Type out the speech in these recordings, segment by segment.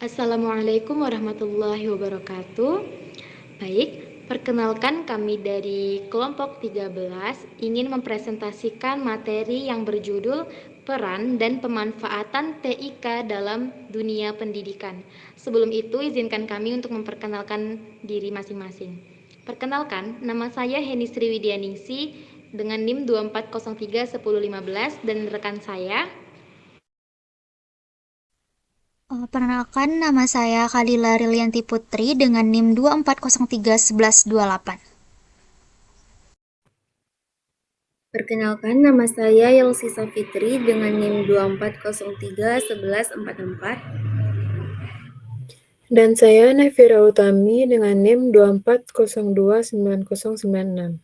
Assalamualaikum warahmatullahi wabarakatuh. Baik, perkenalkan kami dari kelompok 13 ingin mempresentasikan materi yang berjudul Peran dan Pemanfaatan TIK dalam Dunia Pendidikan. Sebelum itu, izinkan kami untuk memperkenalkan diri masing-masing. Perkenalkan, nama saya Heni Sriwidianingsi dengan NIM 24031015 dan rekan saya. Perkenalkan, nama saya Khalila Rilianti Putri dengan NIM 24031128. Perkenalkan, nama saya Yelsi Safitri dengan NIM 24031144. Dan saya Nefira Utami dengan NIM 24029096.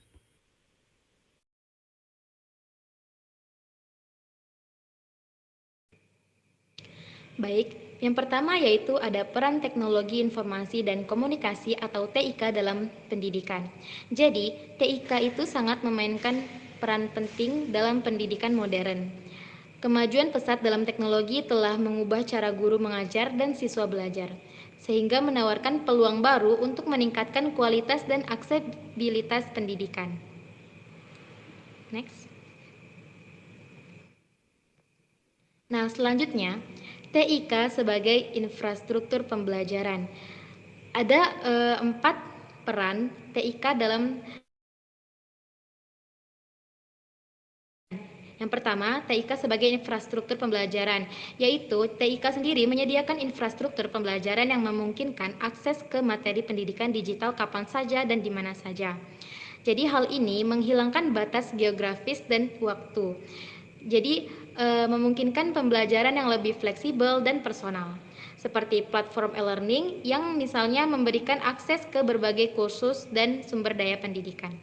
Baik, yang pertama yaitu ada peran teknologi informasi dan komunikasi atau TIK dalam pendidikan. Jadi, TIK itu sangat memainkan peran penting dalam pendidikan modern. Kemajuan pesat dalam teknologi telah mengubah cara guru mengajar dan siswa belajar, sehingga menawarkan peluang baru untuk meningkatkan kualitas dan aksesibilitas pendidikan. Next. Nah, selanjutnya, TIK sebagai infrastruktur pembelajaran. Ada 4 peran TIK dalam. Yang pertama, TIK sebagai infrastruktur pembelajaran, yaitu TIK sendiri menyediakan infrastruktur pembelajaran yang memungkinkan akses ke materi pendidikan digital kapan saja dan di mana saja. Jadi hal ini menghilangkan batas geografis dan waktu. Jadi memungkinkan pembelajaran yang lebih fleksibel dan personal, seperti platform e-learning yang misalnya memberikan akses ke berbagai kursus dan sumber daya pendidikan.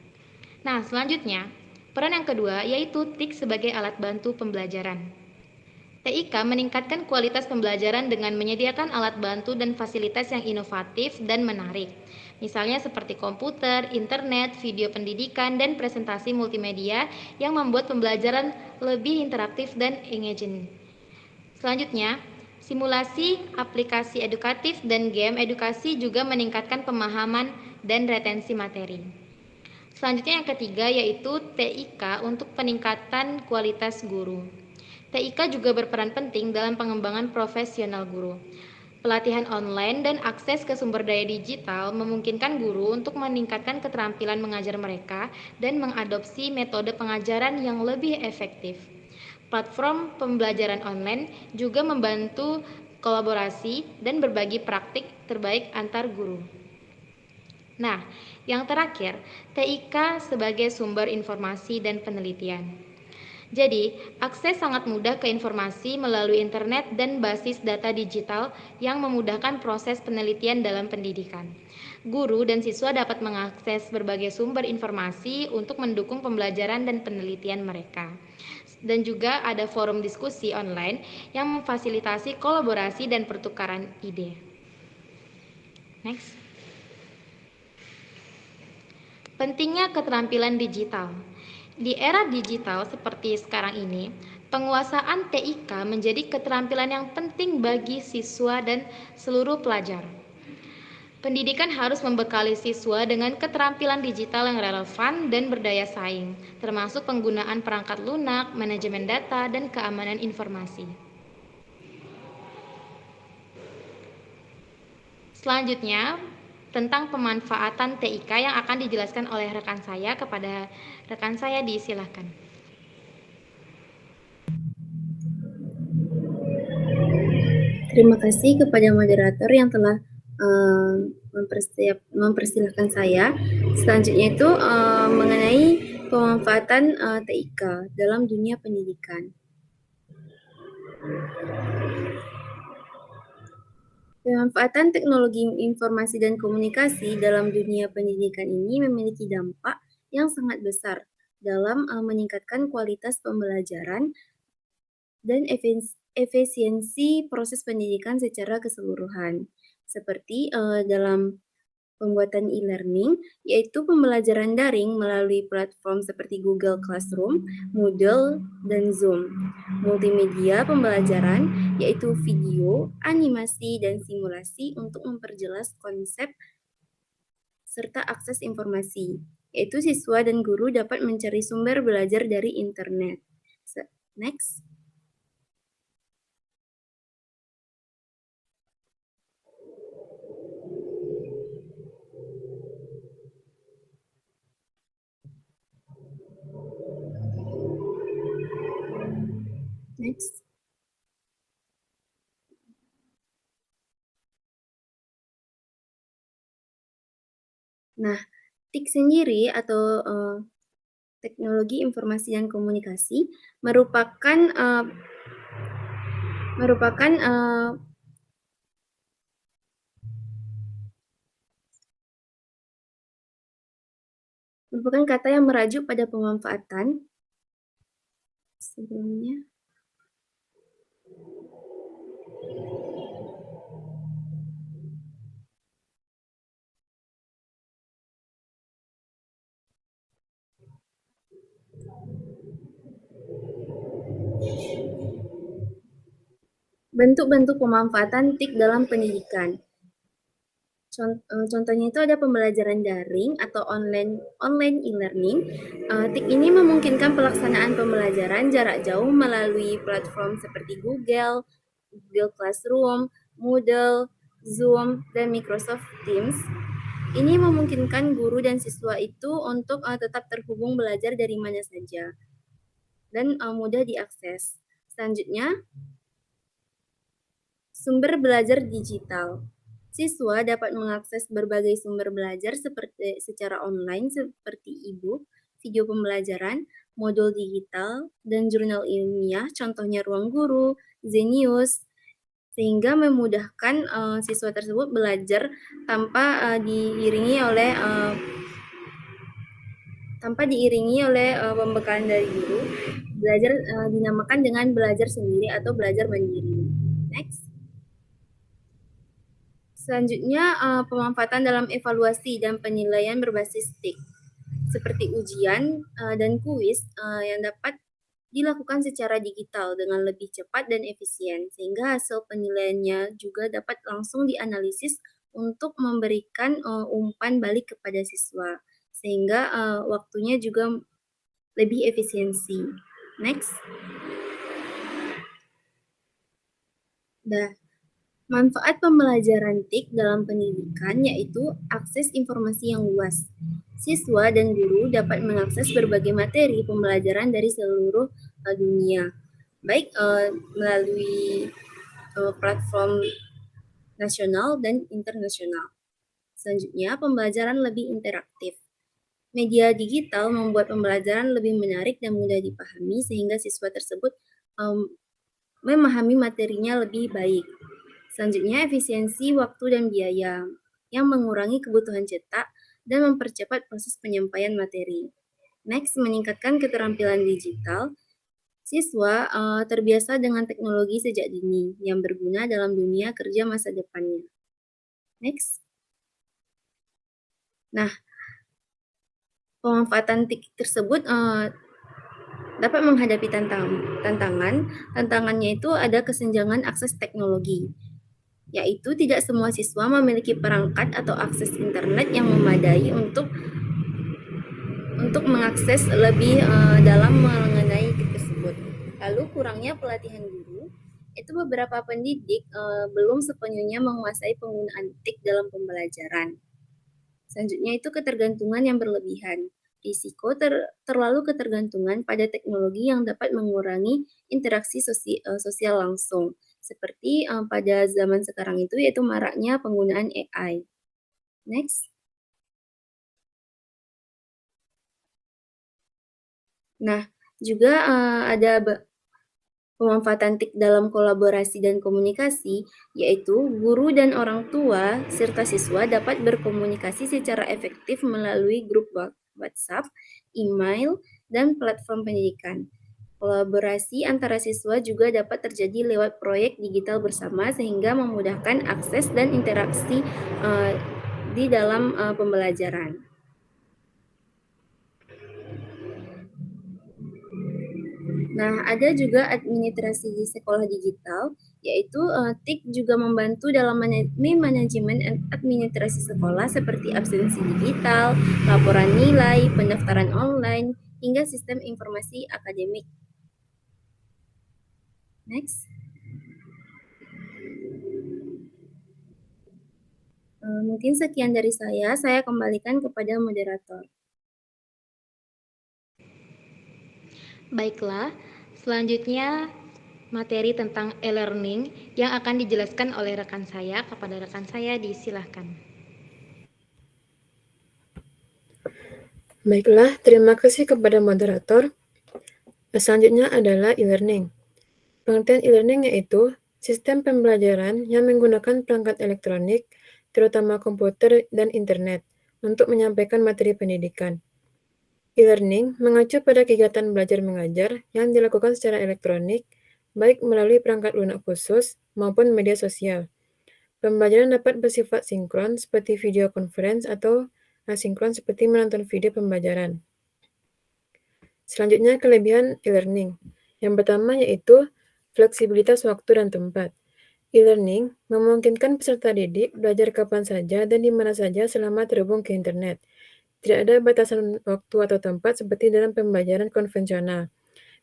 Nah, selanjutnya, peran yang kedua yaitu TIK sebagai alat bantu pembelajaran. TIK meningkatkan kualitas pembelajaran dengan menyediakan alat bantu dan fasilitas yang inovatif dan menarik. Misalnya seperti komputer, internet, video pendidikan, dan presentasi multimedia yang membuat pembelajaran lebih interaktif dan engaging. Selanjutnya, simulasi, aplikasi edukatif, dan game edukasi juga meningkatkan pemahaman dan retensi materi. Selanjutnya yang ketiga yaitu TIK untuk peningkatan kualitas guru. TIK juga berperan penting dalam pengembangan profesional guru. Pelatihan online dan akses ke sumber daya digital memungkinkan guru untuk meningkatkan keterampilan mengajar mereka dan mengadopsi metode pengajaran yang lebih efektif. Platform pembelajaran online juga membantu kolaborasi dan berbagi praktik terbaik antar guru. Nah, yang terakhir, TIK sebagai sumber informasi dan penelitian. Jadi, akses sangat mudah ke informasi melalui internet dan basis data digital yang memudahkan proses penelitian dalam pendidikan. Guru dan siswa dapat mengakses berbagai sumber informasi untuk mendukung pembelajaran dan penelitian mereka. Dan juga ada forum diskusi online yang memfasilitasi kolaborasi dan pertukaran ide. Next. Pentingnya keterampilan digital. Di era digital seperti sekarang ini, penguasaan TIK menjadi keterampilan yang penting bagi siswa dan seluruh pelajar. Pendidikan harus membekali siswa dengan keterampilan digital yang relevan dan berdaya saing, termasuk penggunaan perangkat lunak, manajemen data, dan keamanan informasi. Selanjutnya, tentang pemanfaatan TIK yang akan dijelaskan oleh rekan saya kepada rekan saya, disilahkan. Terima kasih kepada moderator yang telah mempersilahkan saya. Selanjutnya itu mengenai pemanfaatan TIK dalam dunia pendidikan. Pemanfaatan teknologi informasi dan komunikasi dalam dunia pendidikan ini memiliki dampak yang sangat besar dalam meningkatkan kualitas pembelajaran dan efisiensi proses pendidikan secara keseluruhan. Seperti dalam pembuatan e-learning, yaitu pembelajaran daring melalui platform seperti Google Classroom, Moodle, dan Zoom. Multimedia pembelajaran, yaitu video, animasi, dan simulasi untuk memperjelas konsep serta akses informasi, yaitu siswa dan guru dapat mencari sumber belajar dari internet. Next. Next. Nah, TIK sendiri atau teknologi informasi dan komunikasi merupakan kata yang merajuk pada pemanfaatan sebelumnya. Bentuk-bentuk pemanfaatan TIK dalam pendidikan. Contohnya itu ada pembelajaran daring atau online e-learning. TIK ini memungkinkan pelaksanaan pembelajaran jarak jauh melalui platform seperti Google Classroom, Moodle, Zoom, dan Microsoft Teams. Ini memungkinkan guru dan siswa itu untuk tetap terhubung belajar dari mana saja dan mudah diakses. Selanjutnya, sumber belajar digital. Siswa dapat mengakses berbagai sumber belajar secara online seperti e-book, video pembelajaran, modul digital, dan jurnal ilmiah, contohnya Ruang Guru, Zenius, sehingga memudahkan siswa tersebut belajar tanpa diiringi oleh pembekalan dari guru. Belajar dinamakan dengan belajar sendiri atau belajar mandiri. Next. Selanjutnya, pemanfaatan dalam evaluasi dan penilaian berbasis TIK, seperti ujian dan kuis yang dapat dilakukan secara digital dengan lebih cepat dan efisien, sehingga hasil penilaiannya juga dapat langsung dianalisis untuk memberikan umpan balik kepada siswa, sehingga waktunya juga lebih efisiensi. Next. Manfaat pembelajaran TIK dalam pendidikan yaitu akses informasi yang luas. Siswa dan guru dapat mengakses berbagai materi pembelajaran dari seluruh dunia, baik melalui platform nasional dan internasional. Selanjutnya, pembelajaran lebih interaktif. Media digital membuat pembelajaran lebih menarik dan mudah dipahami sehingga siswa tersebut memahami materinya lebih baik. Selanjutnya, efisiensi waktu dan biaya yang mengurangi kebutuhan cetak dan mempercepat proses penyampaian materi. Next, meningkatkan keterampilan digital. Siswa terbiasa dengan teknologi sejak dini yang berguna dalam dunia kerja masa depannya. Next. Nah, pemanfaatan TIK tersebut dapat menghadapi tantangan. Tantangannya itu ada kesenjangan akses teknologi, yaitu tidak semua siswa memiliki perangkat atau akses internet yang memadai untuk mengakses lebih dalam mengenai TIK tersebut. Lalu kurangnya pelatihan guru, itu beberapa pendidik belum sepenuhnya menguasai penggunaan TIK dalam pembelajaran. Selanjutnya itu ketergantungan yang berlebihan. Risiko terlalu ketergantungan pada teknologi yang dapat mengurangi interaksi sosial langsung. Seperti pada zaman sekarang itu yaitu maraknya penggunaan AI. Next. Nah, juga ada pemanfaatan TIK dalam kolaborasi dan komunikasi, yaitu guru dan orang tua serta siswa dapat berkomunikasi secara efektif melalui grup WhatsApp, email, dan platform pendidikan. Kolaborasi antara siswa juga dapat terjadi lewat proyek digital bersama sehingga memudahkan akses dan interaksi di dalam pembelajaran. Nah, ada juga administrasi di sekolah digital, yaitu TIK juga membantu dalam manajemen administrasi sekolah seperti absensi digital, laporan nilai, pendaftaran online, hingga sistem informasi akademik. Next. Mungkin sekian dari saya kembalikan kepada moderator. Baiklah, selanjutnya materi tentang e-learning yang akan dijelaskan oleh rekan saya. Kepada rekan saya disilahkan. Baiklah, terima kasih kepada moderator. Selanjutnya adalah e-learning. Pengertian e-learning yaitu sistem pembelajaran yang menggunakan perangkat elektronik, terutama komputer dan internet, untuk menyampaikan materi pendidikan. E-learning mengacu pada kegiatan belajar mengajar yang dilakukan secara elektronik, baik melalui perangkat lunak khusus maupun media sosial. Pembelajaran dapat bersifat sinkron seperti video conference atau asinkron seperti menonton video pembelajaran. Selanjutnya, kelebihan e-learning. Yang pertama yaitu fleksibilitas waktu dan tempat. E-learning memungkinkan peserta didik belajar kapan saja dan di mana saja selama terhubung ke internet. Tidak ada batasan waktu atau tempat seperti dalam pembelajaran konvensional.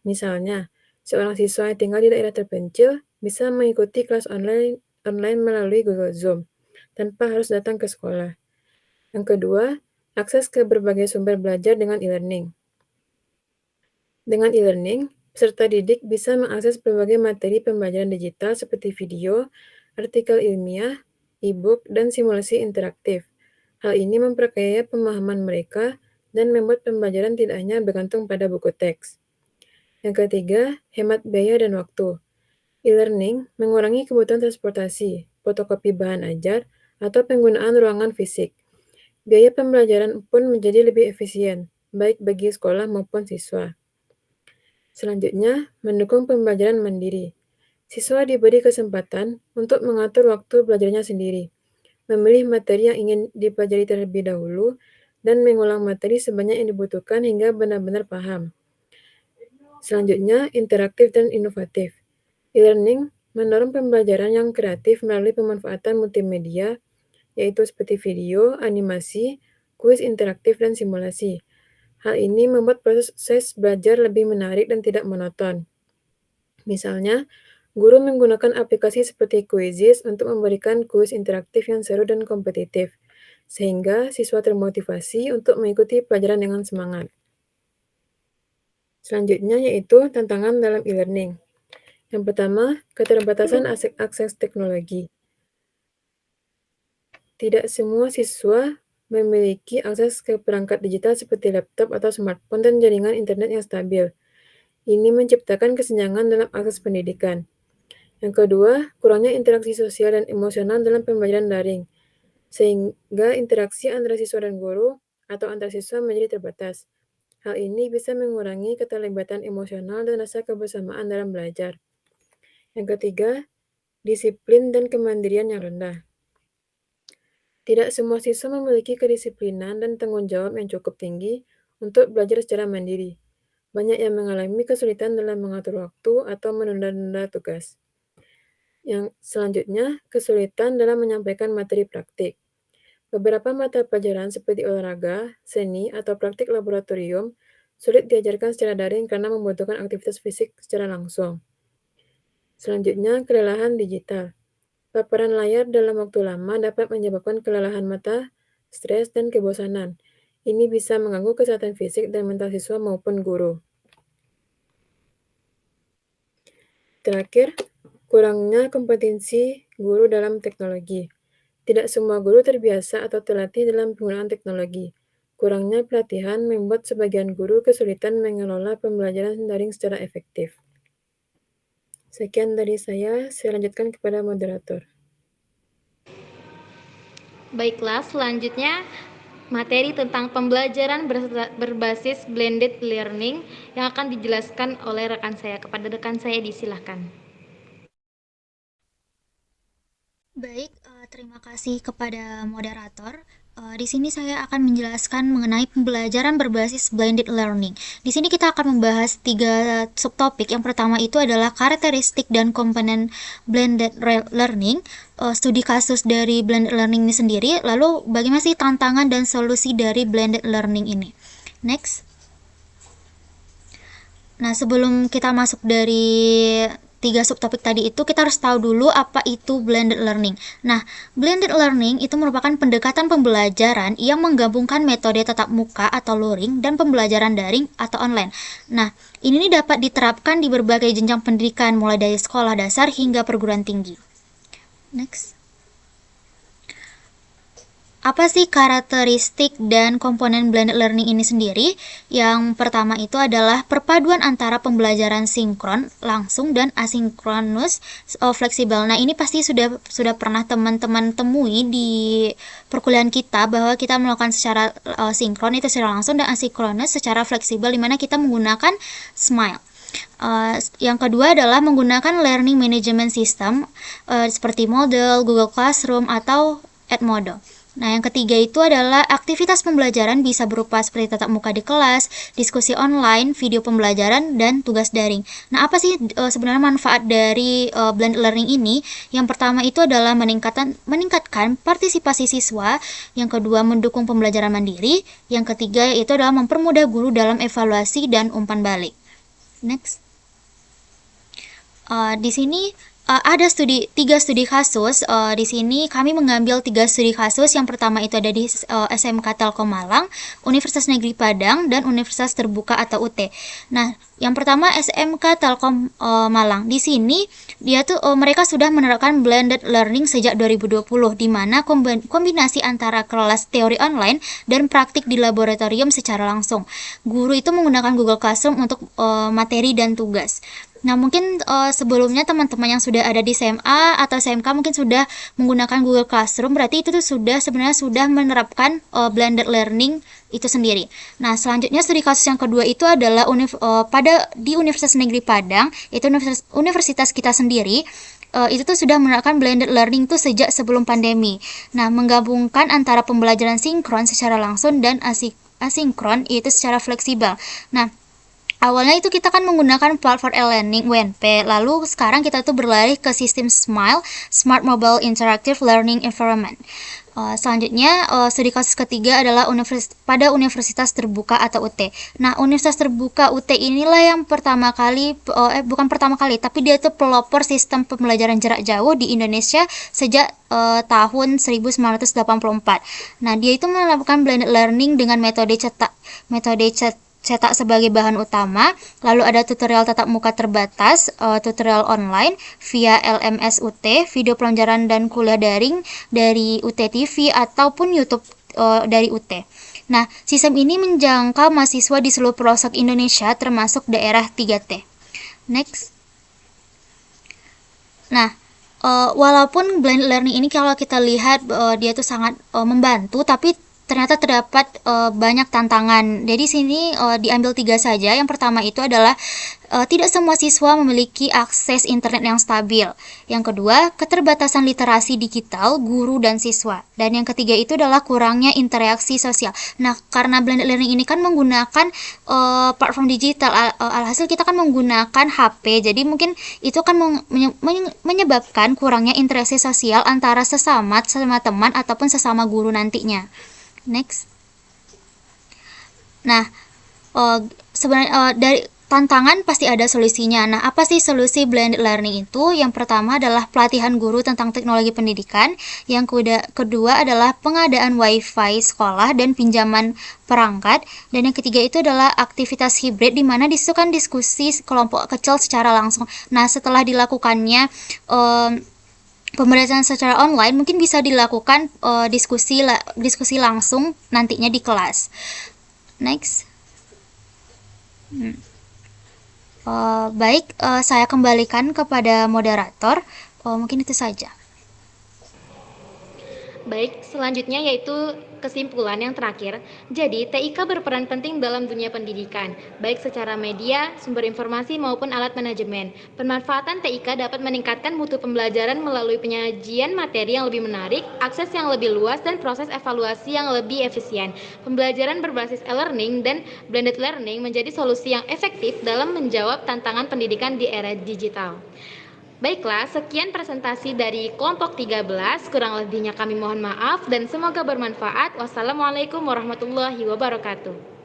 Misalnya, seorang siswa yang tinggal di daerah terpencil bisa mengikuti kelas online melalui Google Zoom tanpa harus datang ke sekolah. Yang kedua, akses ke berbagai sumber belajar dengan e-learning. Dengan e-learning, peserta didik bisa mengakses berbagai materi pembelajaran digital seperti video, artikel ilmiah, e-book, dan simulasi interaktif. Hal ini memperkaya pemahaman mereka dan membuat pembelajaran tidak hanya bergantung pada buku teks. Yang ketiga, hemat biaya dan waktu. E-learning mengurangi kebutuhan transportasi, fotokopi bahan ajar, atau penggunaan ruangan fisik. Biaya pembelajaran pun menjadi lebih efisien, baik bagi sekolah maupun siswa. Selanjutnya, mendukung pembelajaran mandiri. Siswa diberi kesempatan untuk mengatur waktu belajarnya sendiri, memilih materi yang ingin dipelajari terlebih dahulu, dan mengulang materi sebanyak yang dibutuhkan hingga benar-benar paham. Selanjutnya, interaktif dan inovatif. E-learning mendorong pembelajaran yang kreatif melalui pemanfaatan multimedia, yaitu seperti video, animasi, kuis interaktif, dan simulasi. Hal ini membuat proses belajar lebih menarik dan tidak monoton. Misalnya, guru menggunakan aplikasi seperti Quizzes untuk memberikan kuis interaktif yang seru dan kompetitif, sehingga siswa termotivasi untuk mengikuti pelajaran dengan semangat. Selanjutnya yaitu tantangan dalam e-learning. Yang pertama, keterbatasan akses teknologi. Tidak semua siswa memiliki akses ke perangkat digital seperti laptop atau smartphone dan jaringan internet yang stabil. Ini menciptakan kesenjangan dalam akses pendidikan. Yang kedua, kurangnya interaksi sosial dan emosional dalam pembelajaran daring, sehingga interaksi antara siswa dan guru atau antar siswa menjadi terbatas. Hal ini bisa mengurangi keterlibatan emosional dan rasa kebersamaan dalam belajar. Yang ketiga, disiplin dan kemandirian yang rendah. Tidak semua siswa memiliki kedisiplinan dan tanggung jawab yang cukup tinggi untuk belajar secara mandiri. Banyak yang mengalami kesulitan dalam mengatur waktu atau menunda-nunda tugas. Yang selanjutnya, kesulitan dalam menyampaikan materi praktik. Beberapa mata pelajaran seperti olahraga, seni, atau praktik laboratorium sulit diajarkan secara daring karena membutuhkan aktivitas fisik secara langsung. Selanjutnya, kelelahan digital. Paparan layar dalam waktu lama dapat menyebabkan kelelahan mata, stres, dan kebosanan. Ini bisa mengganggu kesehatan fisik dan mental siswa maupun guru. Terakhir, kurangnya kompetensi guru dalam teknologi. Tidak semua guru terbiasa atau terlatih dalam penggunaan teknologi. Kurangnya pelatihan membuat sebagian guru kesulitan mengelola pembelajaran daring secara efektif. Sekian dari saya lanjutkan kepada moderator. Baiklah, selanjutnya materi tentang pembelajaran berbasis blended learning yang akan dijelaskan oleh rekan saya. Kepada rekan saya disilahkan. Baik, terima kasih kepada moderator. Di sini saya akan menjelaskan mengenai pembelajaran berbasis blended learning. Di sini kita akan membahas 3 subtopik. Yang pertama itu adalah karakteristik dan komponen blended learning, studi kasus dari blended learning ini sendiri, lalu bagaimana sih tantangan dan solusi dari blended learning ini. Next. Nah, sebelum kita masuk dari 3 subtopik tadi itu, kita harus tahu dulu apa itu blended learning. Nah, blended learning itu merupakan pendekatan pembelajaran yang menggabungkan metode tatap muka atau luring dan pembelajaran daring atau online. Nah, ini dapat diterapkan di berbagai jenjang pendidikan, mulai dari sekolah dasar hingga perguruan tinggi. Next. Apa sih karakteristik dan komponen blended learning ini sendiri? Yang pertama itu adalah perpaduan antara pembelajaran sinkron, langsung, dan asinkronus fleksibel. Nah, ini pasti sudah pernah teman-teman temui di perkuliahan kita, bahwa kita melakukan secara sinkron itu secara langsung, dan asinkronus secara fleksibel, di mana kita menggunakan Smile. Yang kedua adalah menggunakan learning management system seperti Moodle, Google Classroom, atau Edmodo. Nah, yang ketiga itu adalah aktivitas pembelajaran bisa berupa seperti tatap muka di kelas, diskusi online, video pembelajaran, dan tugas daring. Nah, apa sih sebenarnya manfaat dari blended learning ini? Yang pertama itu adalah meningkatkan partisipasi siswa, yang kedua mendukung pembelajaran mandiri, yang ketiga itu adalah mempermudah guru dalam evaluasi dan umpan balik. Next. Di sini ada 3 studi kasus. Di sini kami mengambil 3 studi kasus. Yang pertama itu ada di SMK Telkom Malang, Universitas Negeri Padang, dan Universitas Terbuka atau UT. Nah, yang pertama SMK Telkom Malang. Di sini mereka sudah menerapkan blended learning sejak 2020, di mana kombinasi antara kelas teori online dan praktik di laboratorium secara langsung. Guru itu menggunakan Google Classroom untuk materi dan tugas. Nah, mungkin sebelumnya teman-teman yang sudah ada di SMA atau SMK mungkin sudah menggunakan Google Classroom, berarti itu tuh sebenarnya sudah menerapkan blended learning itu sendiri. Nah, selanjutnya studi kasus yang kedua itu adalah di Universitas Negeri Padang, itu universitas kita sendiri. Itu tuh sudah menerapkan blended learning tuh sejak sebelum pandemi. Nah, menggabungkan antara pembelajaran sinkron secara langsung dan asinkron itu secara fleksibel. Nah, awalnya itu kita kan menggunakan platform e-learning UNP, lalu sekarang kita tuh berlari ke sistem SMILE, Smart Mobile Interactive Learning Environment. Selanjutnya, studi kasus ketiga adalah pada Universitas Terbuka atau UT. Nah, Universitas Terbuka UT inilah yang bukan pertama kali, tapi dia itu pelopor sistem pembelajaran jarak jauh di Indonesia sejak tahun 1984. Nah, dia itu melakukan blended learning dengan metode cetak sebagai bahan utama, lalu ada tutorial tatap muka terbatas, tutorial online via LMS UT, video pelajaran dan kuliah daring dari UT TV ataupun YouTube dari UT. Nah, sistem ini menjangkau mahasiswa di seluruh pelosok Indonesia termasuk daerah 3T. Next. Nah, walaupun blended learning ini kalau kita lihat dia tuh sangat membantu, tapi ternyata terdapat banyak tantangan. Jadi sini diambil 3 saja. Yang pertama itu adalah tidak semua siswa memiliki akses internet yang stabil. Yang kedua, keterbatasan literasi digital guru dan siswa. Dan yang ketiga itu adalah kurangnya interaksi sosial. Nah, karena blended learning ini kan menggunakan platform digital, alhasil kita kan menggunakan HP. Jadi mungkin itu kan menyebabkan kurangnya interaksi sosial antara sesama teman ataupun sesama guru nantinya. Next. Nah, sebenarnya dari tantangan pasti ada solusinya. Nah, apa sih solusi blended learning itu? Yang pertama adalah pelatihan guru tentang teknologi pendidikan. Yang kedua adalah pengadaan wifi sekolah dan pinjaman perangkat. Dan yang ketiga itu adalah aktivitas hibrid, di mana disitu kan diskusi kelompok kecil secara langsung. Nah, setelah dilakukannya pembelajaran secara online, mungkin bisa dilakukan diskusi langsung nantinya di kelas. Next. Baik, saya kembalikan kepada moderator. Mungkin itu saja. Baik, selanjutnya yaitu kesimpulan yang terakhir, jadi TIK berperan penting dalam dunia pendidikan, baik secara media, sumber informasi maupun alat manajemen. Pemanfaatan TIK dapat meningkatkan mutu pembelajaran melalui penyajian materi yang lebih menarik, akses yang lebih luas, dan proses evaluasi yang lebih efisien. Pembelajaran berbasis e-learning dan blended learning menjadi solusi yang efektif dalam menjawab tantangan pendidikan di era digital. Baiklah, sekian presentasi dari kelompok 13, kurang lebihnya kami mohon maaf dan semoga bermanfaat. Wassalamualaikum warahmatullahi wabarakatuh.